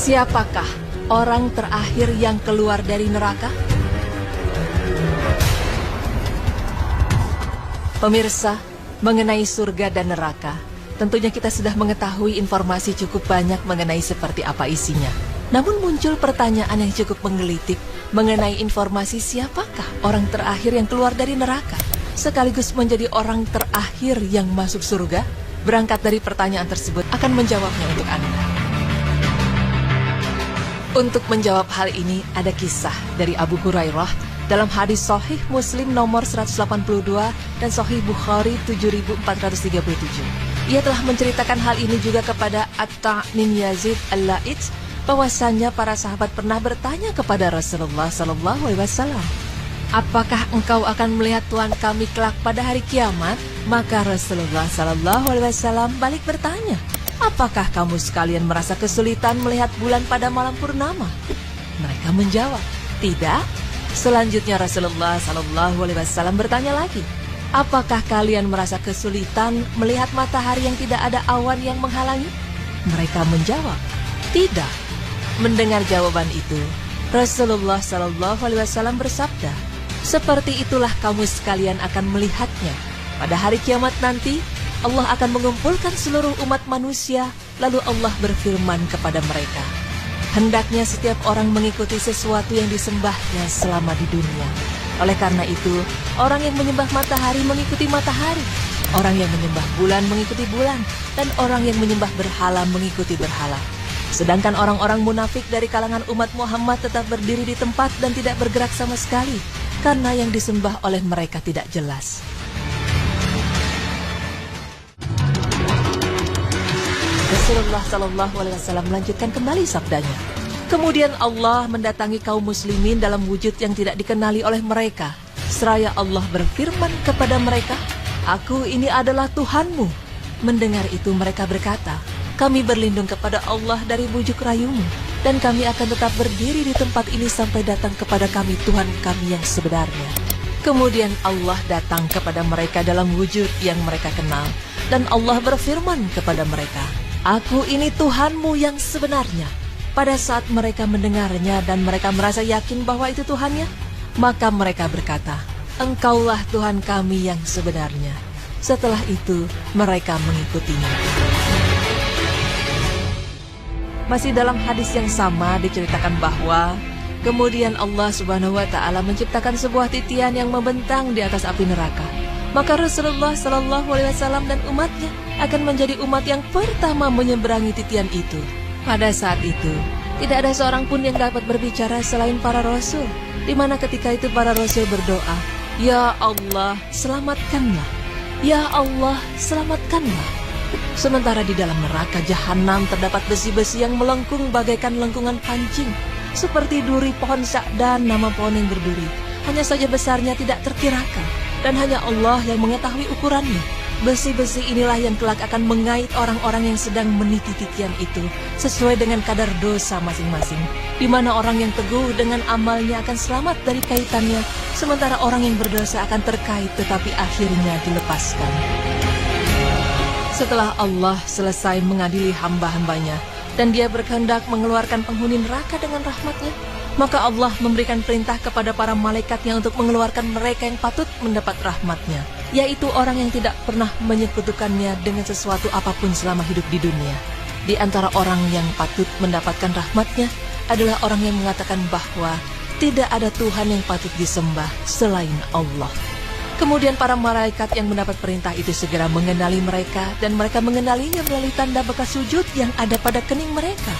Siapakah orang terakhir yang keluar dari neraka? Pemirsa, mengenai surga dan neraka, tentunya kita sudah mengetahui informasi cukup banyak mengenai seperti apa isinya. Namun muncul pertanyaan yang cukup menggelitik mengenai informasi siapakah orang terakhir yang keluar dari neraka, sekaligus menjadi orang terakhir yang masuk surga. Berangkat dari pertanyaan tersebut akan menjawabnya untuk Anda. Untuk menjawab hal ini ada kisah dari Abu Hurairah dalam hadis Sahih Muslim nomor 182 dan Sahih Bukhari 7437. Ia telah menceritakan hal ini juga kepada Atta' bin Yazid Al-La'id, bahwasannya para sahabat pernah bertanya kepada Rasulullah SAW, apakah engkau akan melihat Tuhan kami kelak pada hari kiamat? Maka Rasulullah SAW balik bertanya, apakah kamu sekalian merasa kesulitan melihat bulan pada malam purnama? Mereka menjawab, tidak. Selanjutnya Rasulullah SAW bertanya lagi, apakah kalian merasa kesulitan melihat matahari yang tidak ada awan yang menghalangi? Mereka menjawab, tidak. Mendengar jawaban itu, Rasulullah SAW bersabda, seperti itulah kamu sekalian akan melihatnya. Pada hari kiamat nanti, Allah akan mengumpulkan seluruh umat manusia, lalu Allah berfirman kepada mereka, hendaknya setiap orang mengikuti sesuatu yang disembahnya selama di dunia. Oleh karena itu, orang yang menyembah matahari mengikuti matahari, orang yang menyembah bulan mengikuti bulan, dan orang yang menyembah berhala mengikuti berhala. Sedangkan orang-orang munafik dari kalangan umat Muhammad tetap berdiri di tempat dan tidak bergerak sama sekali, karena yang disembah oleh mereka tidak jelas. Rasulullah SAW melanjutkan kembali sabdanya. Kemudian Allah mendatangi kaum muslimin dalam wujud yang tidak dikenali oleh mereka. Seraya Allah berfirman kepada mereka, Aku ini adalah Tuhanmu. Mendengar itu mereka berkata, kami berlindung kepada Allah dari bujuk rayumu, dan kami akan tetap berdiri di tempat ini sampai datang kepada kami Tuhan kami yang sebenarnya. Kemudian Allah datang kepada mereka dalam wujud yang mereka kenal, dan Allah berfirman kepada mereka, Aku ini Tuhanmu yang sebenarnya. Pada saat mereka mendengarnya dan mereka merasa yakin bahwa itu Tuhannya, maka mereka berkata, Engkaulah Tuhan kami yang sebenarnya. Setelah itu mereka mengikutinya. Masih dalam hadis yang sama diceritakan bahwa kemudian Allah Subhanahu wa Ta'ala menciptakan sebuah titian yang membentang di atas api neraka. Maka Rasulullah SAW dan umatnya akan menjadi umat yang pertama menyeberangi titian itu. Pada saat itu, tidak ada seorang pun yang dapat berbicara selain para rasul, di mana ketika itu para rasul berdoa, Ya Allah, selamatkanlah. Ya Allah, selamatkanlah. Sementara di dalam neraka jahanam terdapat besi-besi yang melengkung bagaikan lengkungan pancing, seperti duri pohon sya'dan, nama pohon yang berduri. Hanya saja besarnya tidak terkirakan, dan hanya Allah yang mengetahui ukurannya. Besi-besi inilah yang kelak akan mengait orang-orang yang sedang meniti titian itu sesuai dengan kadar dosa masing-masing, di mana orang yang teguh dengan amalnya akan selamat dari kaitannya, sementara orang yang berdosa akan terkait tetapi akhirnya dilepaskan. Setelah Allah selesai mengadili hamba-hambanya dan dia berkehendak mengeluarkan penghuni neraka dengan rahmatnya, maka Allah memberikan perintah kepada para malaikatnya untuk mengeluarkan mereka yang patut mendapat rahmatnya, yaitu orang yang tidak pernah menyekutukannya dengan sesuatu apapun selama hidup di dunia. Di antara orang yang patut mendapatkan rahmatnya adalah orang yang mengatakan bahwa tidak ada Tuhan yang patut disembah selain Allah. Kemudian para malaikat yang mendapat perintah itu segera mengenali mereka, dan mereka mengenalinya melalui tanda bekas sujud yang ada pada kening mereka.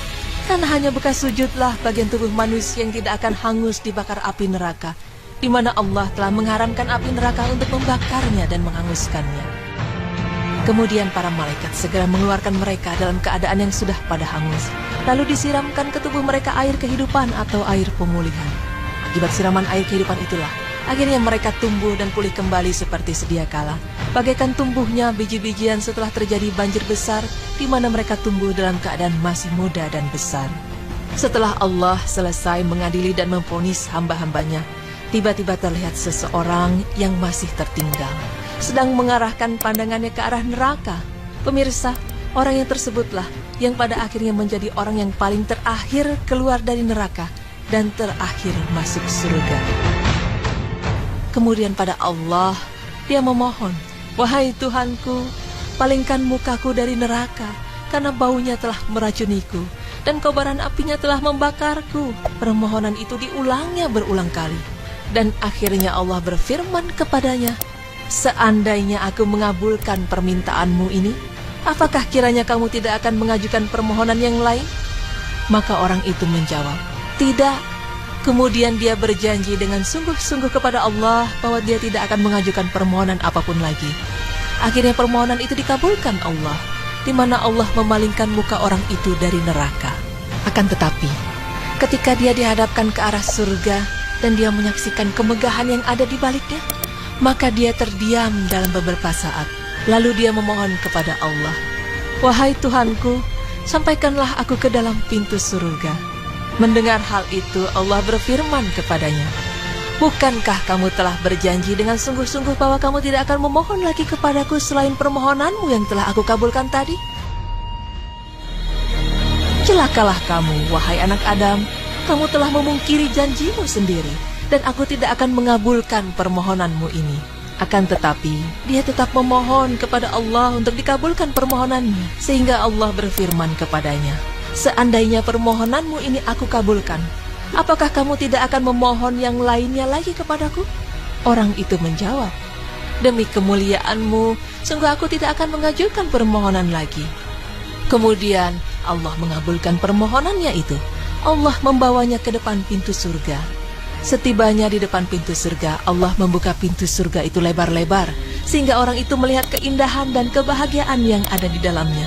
Karena hanya bekas sujudlah bagian tubuh manusia yang tidak akan hangus dibakar api neraka, di mana Allah telah mengharamkan api neraka untuk membakarnya dan menghanguskannya. Kemudian para malaikat segera mengeluarkan mereka dalam keadaan yang sudah pada hangus, lalu disiramkan ke tubuh mereka air kehidupan atau air pemulihan. Akibat siraman air kehidupan itulah akhirnya mereka tumbuh dan pulih kembali seperti sedia kala, bagaikan tumbuhnya biji-bijian setelah terjadi banjir besar, di mana mereka tumbuh dalam keadaan masih muda dan besar. Setelah Allah selesai mengadili dan memvonis hamba-hambanya, tiba-tiba terlihat seseorang yang masih tertinggal, sedang mengarahkan pandangannya ke arah neraka. Pemirsa, Orang yang tersebutlah yang pada akhirnya menjadi orang yang paling terakhir keluar dari neraka dan terakhir masuk surga. Kemudian pada Allah dia memohon, "Wahai Tuhanku, palingkan mukaku dari neraka, karena baunya telah meracuniku dan kobaran apinya telah membakarku." Permohonan itu diulangnya berulang kali. Dan akhirnya Allah berfirman kepadanya, "Seandainya aku mengabulkan permintaanmu ini, apakah kiranya kamu tidak akan mengajukan permohonan yang lain?" Maka orang itu menjawab, "Tidak." Kemudian dia berjanji dengan sungguh-sungguh kepada Allah bahwa dia tidak akan mengajukan permohonan apapun lagi. Akhirnya permohonan itu dikabulkan Allah, di mana Allah memalingkan muka orang itu dari neraka. Akan tetapi, ketika dia dihadapkan ke arah surga dan dia menyaksikan kemegahan yang ada di baliknya, maka dia terdiam dalam beberapa saat. Lalu dia memohon kepada Allah, "Wahai Tuhanku, sampaikanlah aku ke dalam pintu surga." Mendengar hal itu, Allah berfirman kepadanya, "Bukankah kamu telah berjanji dengan sungguh-sungguh bahwa kamu tidak akan memohon lagi kepadaku selain permohonanmu yang telah aku kabulkan tadi? Celakalah kamu, wahai anak Adam, kamu telah memungkiri janjimu sendiri, dan aku tidak akan mengabulkan permohonanmu ini." Akan tetapi, dia tetap memohon kepada Allah untuk dikabulkan permohonannya, sehingga Allah berfirman kepadanya, "Seandainya permohonanmu ini aku kabulkan, apakah kamu tidak akan memohon yang lainnya lagi kepadaku?" Orang itu menjawab, "Demi kemuliaanmu, sungguh aku tidak akan mengajukan permohonan lagi." Kemudian Allah mengabulkan permohonannya itu. Allah membawanya ke depan pintu surga. Setibanya di depan pintu surga, Allah membuka pintu surga itu lebar-lebar, sehingga orang itu melihat keindahan dan kebahagiaan yang ada di dalamnya.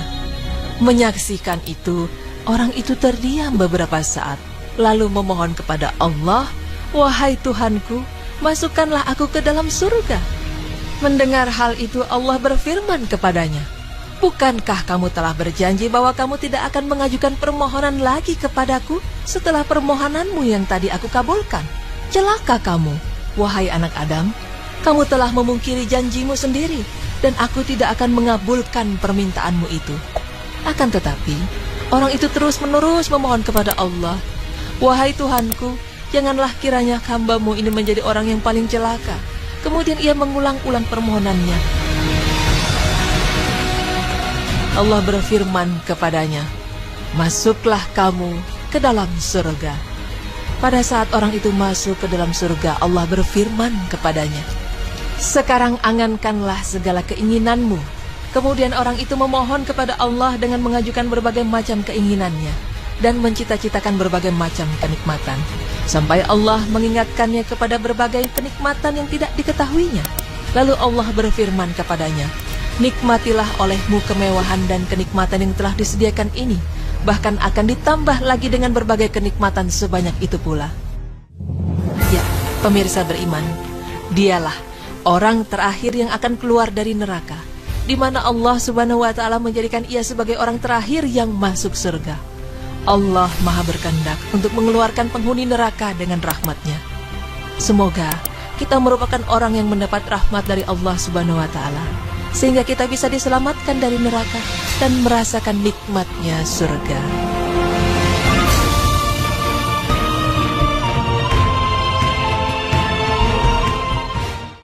Menyaksikan itu, orang itu terdiam beberapa saat, lalu memohon kepada Allah, "Wahai Tuhanku, masukkanlah aku ke dalam surga." Mendengar hal itu, Allah berfirman kepadanya, "Bukankah kamu telah berjanji bahwa kamu tidak akan mengajukan permohonan lagi kepadaku setelah permohonanmu yang tadi aku kabulkan? Celaka kamu, wahai anak Adam, kamu telah memungkiri janjimu sendiri, dan aku tidak akan mengabulkan permintaanmu itu." Akan tetapi, orang itu terus-menerus memohon kepada Allah, "Wahai Tuhanku, janganlah kiranya hamba-Mu ini menjadi orang yang paling celaka." Kemudian ia mengulang-ulang permohonannya. Allah berfirman kepadanya, "Masuklah kamu ke dalam surga." Pada saat orang itu masuk ke dalam surga, Allah berfirman kepadanya, "Sekarang angankanlah segala keinginanmu." Kemudian orang itu memohon kepada Allah dengan mengajukan berbagai macam keinginannya dan mencita-citakan berbagai macam kenikmatan, sampai Allah mengingatkannya kepada berbagai kenikmatan yang tidak diketahuinya. Lalu Allah berfirman kepadanya, "Nikmatilah olehmu kemewahan dan kenikmatan yang telah disediakan ini, bahkan akan ditambah lagi dengan berbagai kenikmatan sebanyak itu pula." Ya, pemirsa beriman, dialah orang terakhir yang akan keluar dari neraka, di mana Allah Subhanahu wa Ta'ala menjadikan ia sebagai orang terakhir yang masuk surga. Allah Maha berkehendak untuk mengeluarkan penghuni neraka dengan rahmatnya. Semoga kita merupakan orang yang mendapat rahmat dari Allah Subhanahu wa Ta'ala, sehingga kita bisa diselamatkan dari neraka dan merasakan nikmatnya surga.